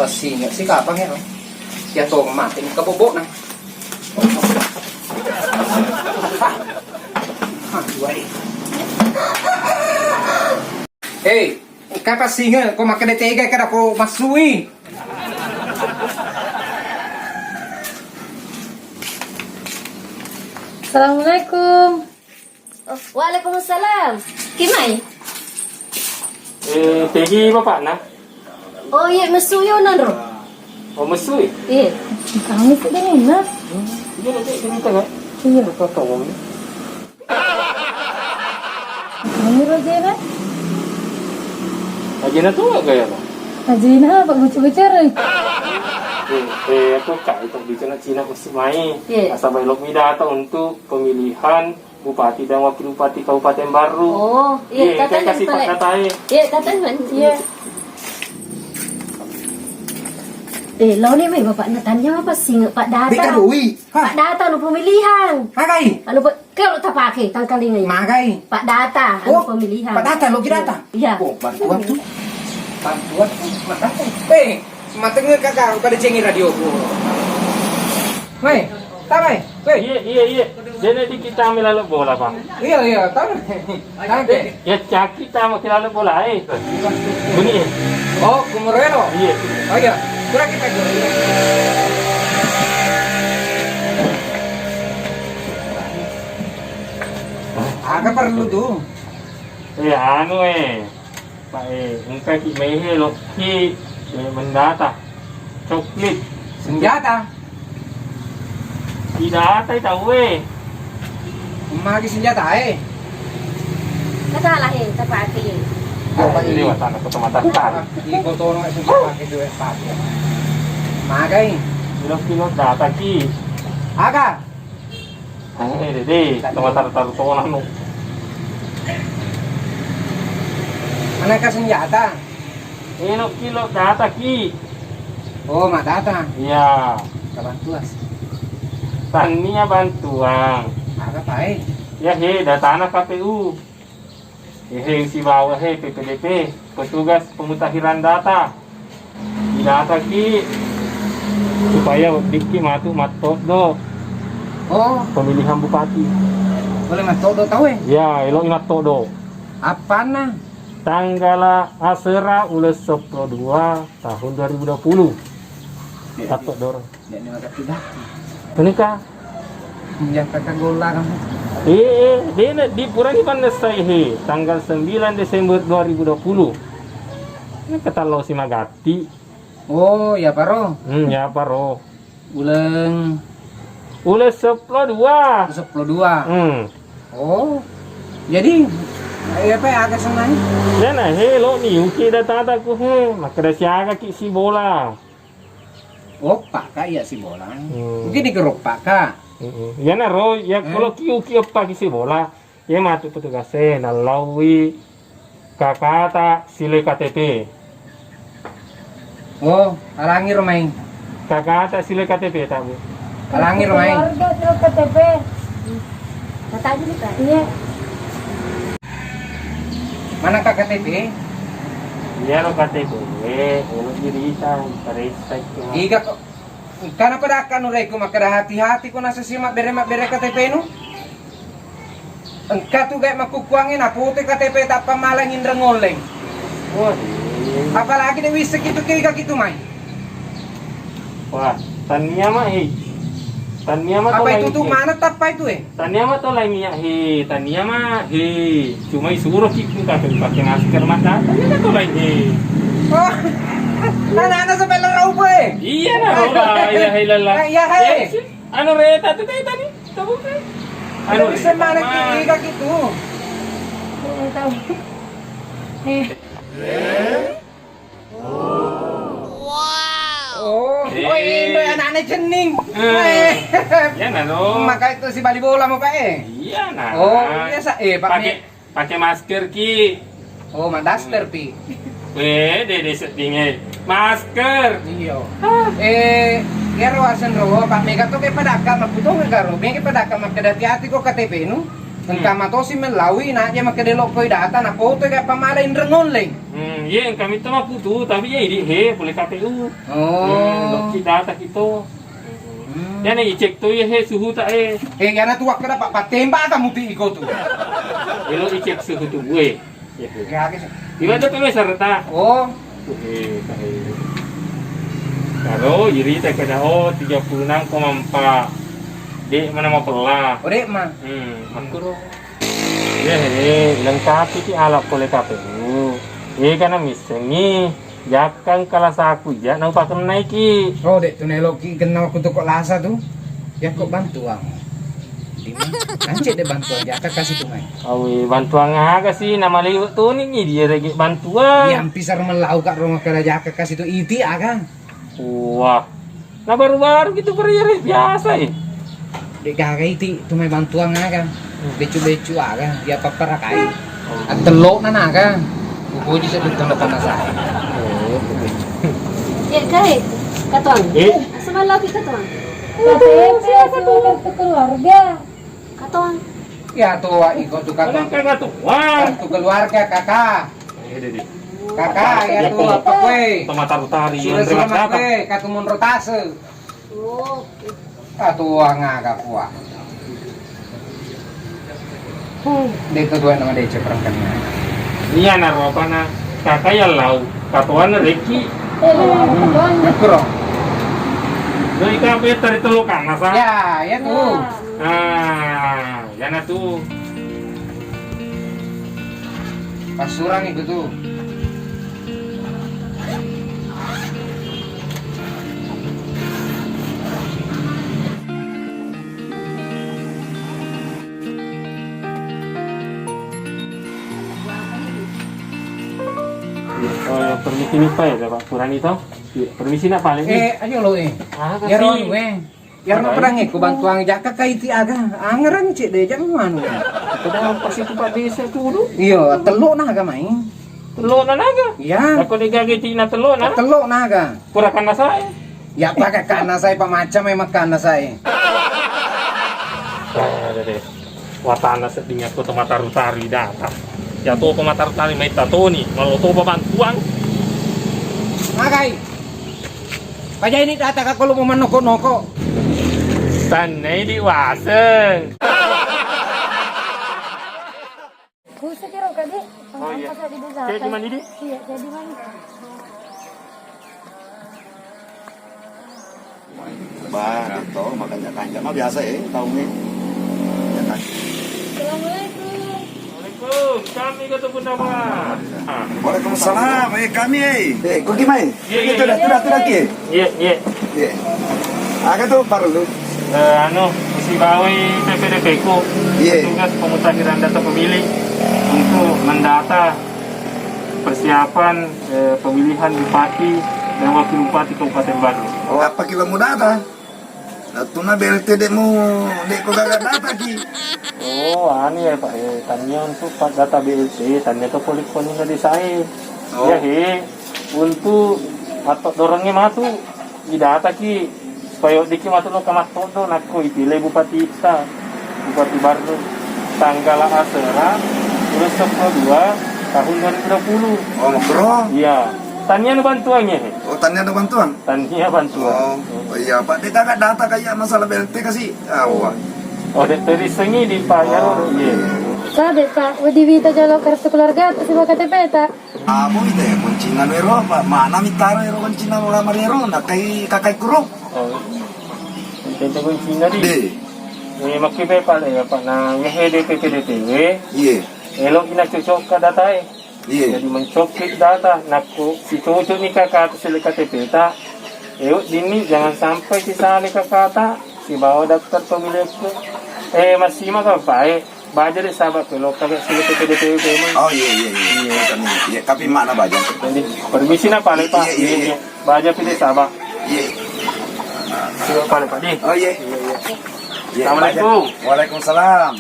pasinga si kapang ya. Ya to mati kabobok na. Hey, kapa singa ko makadetega kada ko masui. Assalamualaikum. Oh, waalaikumsalam. Kimai? Tegi bapak na? Oh, iya mesuyo nandro. Oh, mesui? Iya. Kami sudah enak. Iya, nak cerita kan? Iya. Kau tahu ni? Kami Rojena. Aja tu agak gaya lah. Rojena, Pak bicara. Aku cak itu bicara Cina Kusumai. Iya. Asal belok midata untuk pemilihan Bupati dan Wakil Bupati Kabupaten Baru. Oh, iya Saya katanya kasih pak katai. Iya katanya. Iya. Law ni may bapak na tanya apa sih Pak Data? Bika dui. Pak Data no pemilihan. Magai. Ano ba kaya tapake tangkaling ngayon? Magai. Pak Data ano pemilihan. Pak Data lo data. Iya. Oh, bantuan tu. Bantuan tu. Pak Data. Matengah kakak pada cengi radio ko. Mai, tak mai. Iya. Jadi kita ambil lalu bola pak. Iya, tahu. Tahu. Ya cak kita mau lalu bola Bunyi. Oh, kumurelo. Iya. Oh iya, kurang kita dulu. Agak perlu tuh. Anu Pak engkau kimehe loki mendata coklit Senjata. tidak ada tahu Magi senjata Katalah tapake. Apa ini watan aku mata Iko to no itu pakai duit pakai. Magai. kilo data ki Aga. dede taru tonan Mana ka senjata? kilo data ki Oh, mak data. iya Bantuan. tania bantuan Aga pai. ya data anak KPU si bawah PPDP petugas pemutakhiran data di data ki supaya diki matok do Oh, pemilihan bupati boleh mas todo tahu ya elok matok do Apa na? tanggal asera ules 12 tahun 2020 tatok dorong Ya ni agak tidak. menikah Ya kakak gola kamu. dia di pura di mana saya tanggal 9 Desember 2020 ini kata lo si Magati Oh, ya paro. ya paro Ulang ules 12 Oh. Jadi apa agak senang? ya nah lo ni uki data ku maka siaga ki si bola Oh, pak kak ya si bola. Mungkin dikeruk pak kak. ya nah ro ya kalau ki apa ki si bola ya matu petugasnya nalawi kakata sile KTP Oh, halangi rumah. kakata sile KTP tahu Halangi rumah. Keluarga tuh KTP. Katanya ni Pak. Iya. Mana kak KTP? ya ro KTP lo dirita paresta Iga kok. Karena pada akan urai ku makada hati-hati ko nasa simak bere KTP nu. Engka tu gay makukuangin apa te KTP tak pamalang indra ngoleng. wah Apalagi dewi segitu kayak gitu mai. wah tania mah Apa itu tuh mana tapa itu tania mah to lain minyak tania mah cuma isuruh kita pakai masker mata tania mah to lain Oh, anak-anak sampai lerau iya nah iya hilala Iya hai. anu reta tuh kayak tadi tahu kan Anu bisa mana kayak gitu. Tahu. Oh, ini anak-anak jening. ya nah lo Maka itu si bali bola mau pak iya nah Oh, biasa pak pakai masker ki Oh, mak daster pi. dede sedingin masker Iya. Kero asan ro, Pak Mega tuh kayak padaka maputo nga karo. May kayak padaka magkadati-ati ko KTP no. Engkau mato si melawi nak je makan delok koi data nak foto kayak pamalain rengon leng. Iya kami tuh mah kudu tapi ya ini he boleh KPU. Lokasi data kita. Ya nih cek tuh ya he suhu tak Yana tu waktu dapat patembak tak muti iko tu. Elo icek suhu tuh gue. Ya ke. Iba tuh kami serta. Oh, Karo iri tak kena 36,4. Di mana mau pelah. orek mah. Makro. Ya he lengkapi ti alat oleh KPU. Karena misalnya Jakang kalah saku ya nang pakai naiki. Oh, dek tu neloki kenal aku tu kok lasa tu. Ya kok bantuan. Di mana? Anjir deh bantuan ya kasih tu mai. Awi bantuan aga sih nama liwat tu ni dia lagi bantuan. Yang pisar melau kat rumah kerja kasih tu iti akan. Wah. Nah baru-baru gitu periode biasa ya. Dek gaga iti tu mai bantuan akan. Becu-becu akan. Dia papar kai. Telok nana akan. Buku di sedut telok panas saya. Ya kai, katuang. Sama lagi katuang. KTP hasil kartu keluarga. Katuang. Ya tua ikut tu kakak. Kagak tuh. Wah. Kartu keluarga kakak. Deh. Kakak ya tu apa kue? Tomat-tari Sudah selamat kue. Katu mun rotase. Oh. Katu ngagak kuah. Dek kedua nama dia ceperangkannya. Iya naro apa na kakak ya lau katuan reki. Ketuan. Kurang. Jadi kabe tadi teluk kan nasa. Ya tu. Ya na tuh. Pasurang itu tu. Permisi nih pak ya pak kurang itu. Permisi nak paling. Ayo lo Ya ron we. Ya ron perang iku bantuan jaka kaiti aga. Angeran cek deh jangan manu. Sudah pas itu pak desa dulu. Iya, teluk nah aga main. Teluk na naga. Ya, Aku digagiti na teluk na. teluk nah aga. Kurakan na saya. Ya pakai kana saya pak macam memang kana saya. Ada deh. Watana sedingnya ko tomatarutari data. Ya to tomatarutari may tato ni. Malo to bantuan. Makai. Pajai ini data kalau mau noko-noko. Tanay di waseng. Bisa kira kadi. Oh iya. Pas di desa. Kayak gimana ini? Iya, jadi mana? Ba, gitu, makanya kanjak mah biasa ya, tahunnya. Ya kan. Assalamualaikum. Assalamualaikum. Kami ketemu nama. Waalaikumsalam, kami kok gimana? Iya, Itu iya, dah ki. Iya, iya. Iya. Aga tuh baru lu. Isi bawi PPDP ku. Iya. Tugas pemutakhiran data pemilih untuk mendata persiapan pemilihan bupati dan wakil bupati Kabupaten Bandung. Oh, apa kilo muda ta? Tuna BLT demo dek ko gaga data ki. Oh, ya Pak. Tanya untuk Pak data BLT, tanya ke polik-polik di saya. Oh. Ya untuk atau dorongnya matu di data ki supaya diki matu lo kamat todo nakko ipilih bupati kita bupati Bandung tanggal asera terus 2 tahun 2020. Oh, bro. Iya. Tanya nu bantuannya. Oh, tanya ada bantuan. Tanya bantuan. Oh iya, Pak. Dia kagak data kayak masalah BLT kasih. Wah. Oh, dari sengi di Pak Yaro. Iya. Sabe Pak, wedi vita jalo kartu keluarga atau si KTP ta? Amo ite kuncingan ero Pak. Mana mitaro ero kuncingan ulamar ero na kay kakay kuro. Oh. Tentang kunci di. De. Makibe pa ya Pak na PPDTW. Iya. Elok ina cocok ka data Iya. Jadi mencoklik data. Naku si cocok ni kakak tu sila KTP ta. Dini jangan sampai si sali kakak ta. Si bawa daftar pemilih tu. Masih mah Pak. Baca deh sahabat kalau kagak sila PPDTW memang. Oh iya. Iya, tapi mana baca? Jadi permisi na pale Pak. Iya. Baca pilih sahabat. Iya. Siapa pale Pak di? Oh iya. Assalamualaikum. Waalaikumsalam.